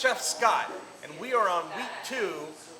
Chef Scott, and we are on week 2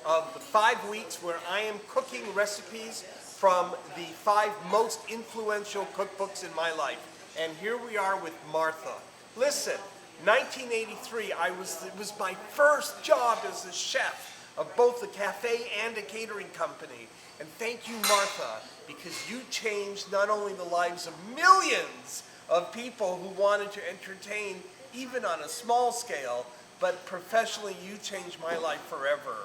of the 5 weeks where I am cooking recipes from the 5 most influential cookbooks in my life. And here we are with Martha. Listen, 1983, it was my first job as a chef of both a cafe and a catering company. And thank you, Martha, because you changed not only the lives of millions of people who wanted to entertain even on a small scale, but professionally you changed my life forever.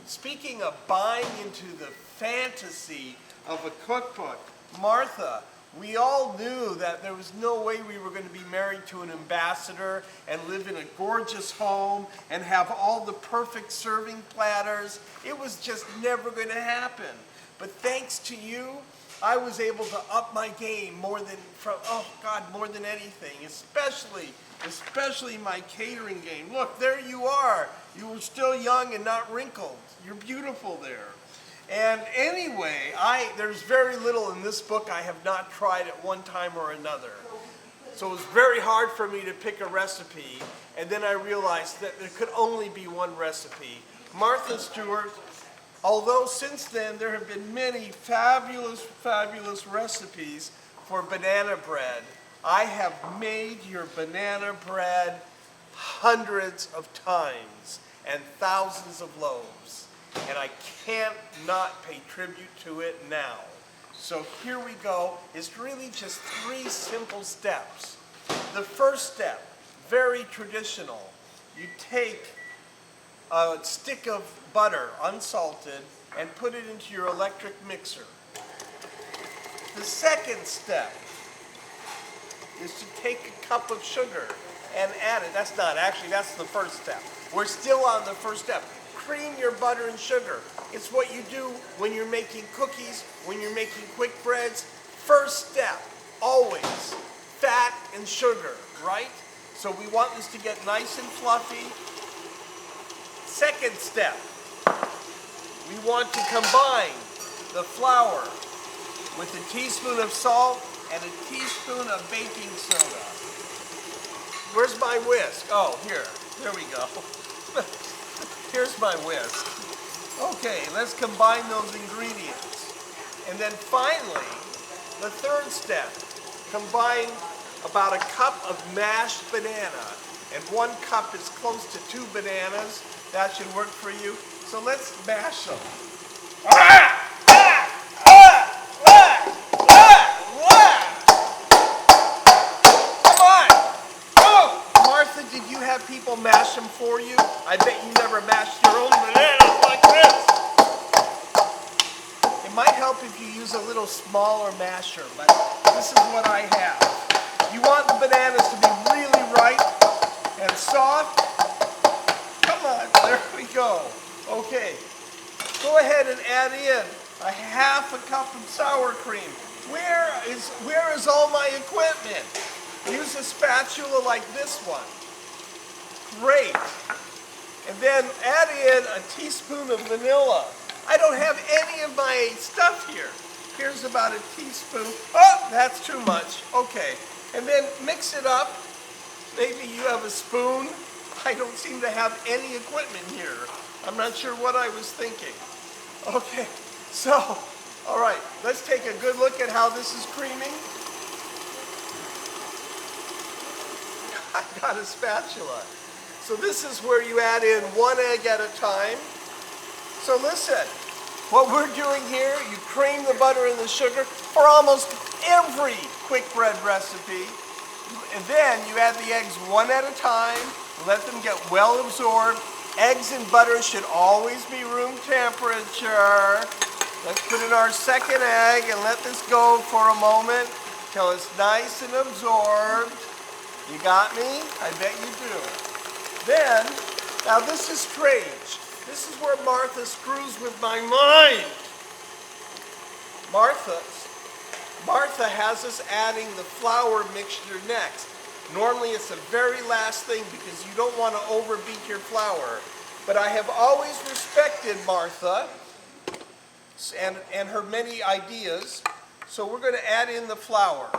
Speaking of buying into the fantasy of a cookbook, Martha, we all knew that there was no way we were going to be married to an ambassador and live in a gorgeous home and have all the perfect serving platters. It was just never going to happen. But thanks to you, I was able to up my game more than anything, especially my catering game. Look, there you are. You were still young and not wrinkled. You're beautiful there. And anyway, there's very little in this book I have not tried at one time or another. So it was very hard for me to pick a recipe, and then I realized that there could only be one recipe. Martha Stewart, although since then there have been many fabulous, fabulous recipes for banana bread, I have made your banana bread hundreds of times and thousands of loaves. And I can't not pay tribute to it now. So here we go. It's really just 3 simple steps. The first step, very traditional. You take a stick of butter, unsalted, and put it into your electric mixer. The second step is to take a cup of sugar and add it. That's the first step. We're still on the first step. Cream your butter and sugar. It's what you do when you're making cookies, when you're making quick breads. First step, always, fat and sugar, right? So we want this to get nice and fluffy. Second step, we want to combine the flour with a teaspoon of salt and a teaspoon of baking soda. Where's my whisk? Oh, here we go. Here's my whisk. Okay, let's combine those ingredients. And then finally, the third step, combine about a cup of mashed banana. And 1 cup is close to 2 bananas. That should work for you. So let's mash them. Come on! Oh! Martha, did you have people mash them for you? I bet you never mashed your own bananas like this. It might help if you use a little smaller masher, but this is what I have. You want the bananas to be really ripe and soft. Come on, there we go. Okay, go ahead and add in a half a cup of sour cream. Where is all my equipment? Use a spatula like this one. Great. And then add in a teaspoon of vanilla. I don't have any of my stuff here. Here's about a teaspoon. Oh, that's too much. Okay. And then mix it up. Maybe you have a spoon. I don't seem to have any equipment here. I'm not sure what I was thinking. Okay, so, all right, let's take a good look at how this is creaming. I got a spatula. So this is where you add in 1 egg at a time. So listen, what we're doing here, you cream the butter and the sugar for almost every quick bread recipe. And then you add the eggs 1 at a time, let them get well absorbed. Eggs and butter should always be room temperature. Let's put in our second egg and let this go for a moment till it's nice and absorbed. You got me? I bet you do. Then, now this is strange. This is where Martha screws with my mind. Martha has us adding the flour mixture next. Normally it's the very last thing because you don't want to overbeat your flour. But I have always respected Martha and her many ideas. So we're going to add in the flour.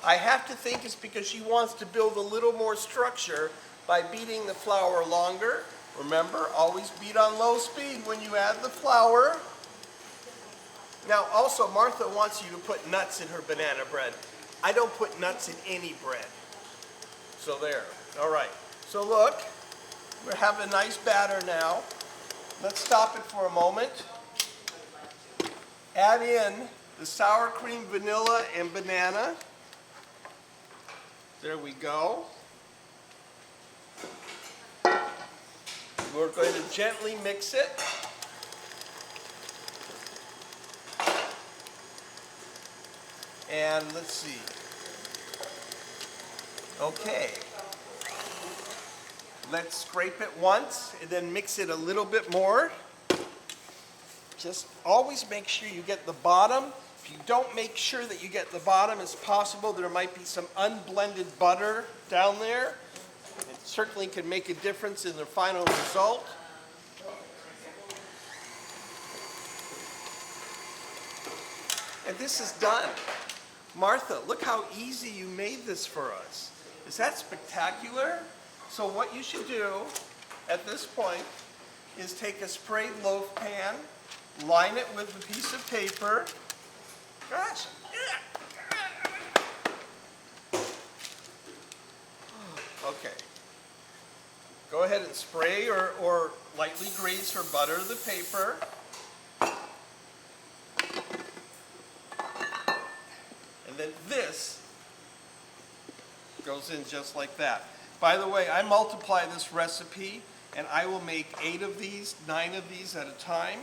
I have to think it's because she wants to build a little more structure by beating the flour longer. Remember, always beat on low speed when you add the flour. Now, also, Martha wants you to put nuts in her banana bread. I don't put nuts in any bread. So there. All right. So look, we have a nice batter now. Let's stop it for a moment. Add in the sour cream, vanilla, and banana. There we go. We're going to gently mix it. And let's see. Okay. Let's scrape it once and then mix it a little bit more. Just always make sure you get the bottom. If you don't make sure that you get the bottom as possible, there might be some unblended butter down there. It certainly can make a difference in the final result. And this is done. Martha, look how easy you made this for us. Is that spectacular? So what you should do at this point is take a sprayed loaf pan, line it with a piece of paper. Gosh. Okay. Go ahead and spray or lightly grease or butter the paper. And then this goes in just like that. By the way, I multiply this recipe and I will make 8 of these, 9 of these at a time.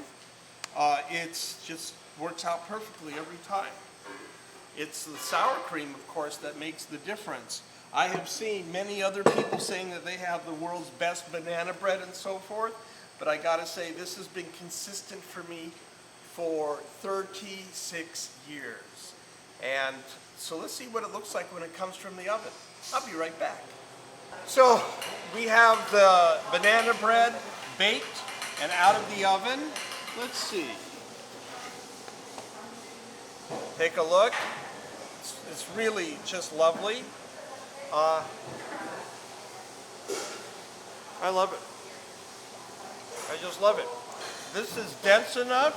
It's just works out perfectly every time. It's the sour cream, of course, that makes the difference. I have seen many other people saying that they have the world's best banana bread and so forth, but I gotta say this has been consistent for me for 36 years. And so let's see what it looks like when it comes from the oven. I'll be right back. So we have the banana bread baked and out of the oven. Let's see. Take a look. It's really just lovely. I love it. I just love it. This is dense enough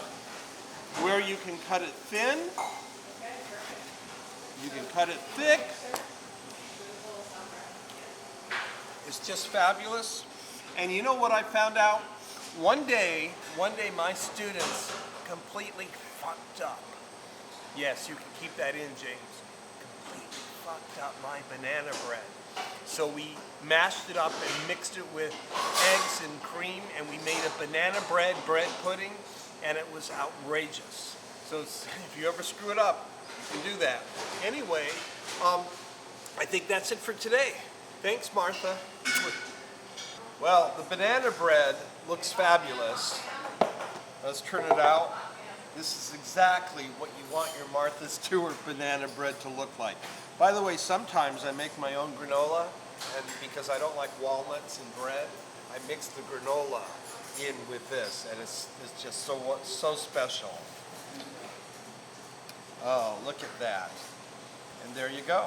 where you can cut it thin. You can cut it thick. It's just fabulous. And you know what I found out? One day my students completely fucked up. Yes, you can keep that in, James. Completely fucked up my banana bread. So we mashed it up and mixed it with eggs and cream, and we made a banana bread pudding, and it was outrageous. So if you ever screw it up, you can do that. Anyway, I think that's it for today. Thanks, Martha. Well, the banana bread looks fabulous. Let's turn it out. This is exactly what you want your Martha Stewart banana bread to look like. By the way, sometimes I make my own granola, and because I don't like walnuts in bread, I mix the granola in with this, and it's just so special. Oh, look at that. And there you go.